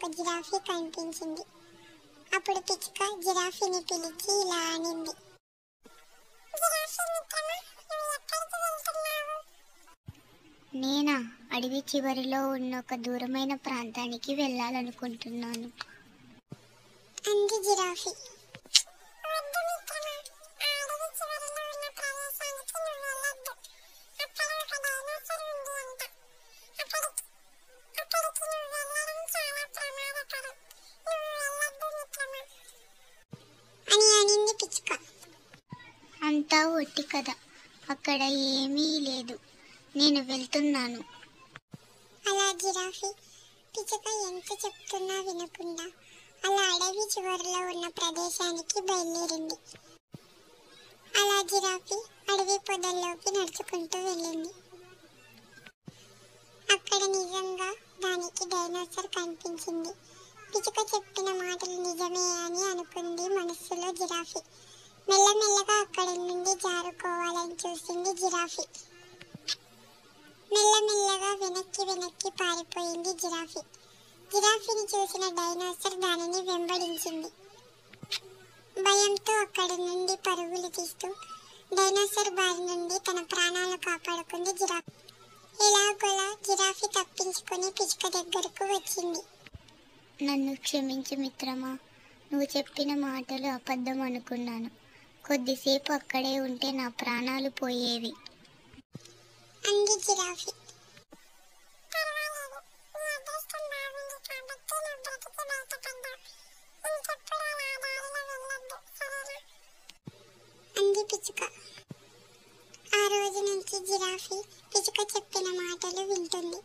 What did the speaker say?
Giraffe కనిపించింది. అప్పుడు పిచ్చుక జిరాఫీని పిలిచి ఇలా అనింది. నేనా అడవి చివరిలో ఉన్న ఒక దూరమైన ప్రాంతానికి వెళ్ళాలనుకుంటున్నాను అంది జిరాఫీ. అని అనింది పిచ్చుక. అంతా ఒట్టి కథ, అక్కడ ఏమీ లేదు, నేను వెళ్తున్నాను. అలా జిరాఫీ పిచ్చుక ఎంత చెప్తున్నా వినకుండా అలా అడవి చివరిలో ఉన్న ప్రదేశానికి బయలుదేరింది. అలా జిరాఫీ అడవి పొదల్లోకి నడుచుకుంటూ వెళ్ళింది. అక్కడ నిజంగా దానికి డైనోసార్ కనిపించింది. పిచ్చుక చెప్పిన మాటలు నిజమే అని అనుకుంది మనస్సులో జిరాఫీ. మెల్లమెల్లగా అక్కడి నుండి జారుకోవాలని చూసింది జిరాఫీ. మెల్లమెల్లగా వెనక్కి పారిపోయింది జిరాఫీ. జిరాఫీని చూసిన డైనోసార్ దానిని వెంబడించింది. భయంతో అక్కడి నుండి పరుగులు తీస్తూ డైనోసార్ బారి నుండి తన ప్రాణాలు కాపాడుకుంది జిరాఫీ. ఎలాగోలా జిరాఫీ తప్పించుకొని పిచ్చుక దగ్గరకు వచ్చింది. నన్ను క్షమించు మిత్రమా, నువ్వు చెప్పిన మాటలు అబద్ధం అనుకున్నాను. కొద్దిసేపు అక్కడే ఉంటే నా ప్రాణాలు పోయేవి అంది జిరాఫీ. అంది పిచ్చుక. ఆ రోజు నుంచి జిరాఫీ పిచ్చుక చెప్పిన మాటలు వింటుంది.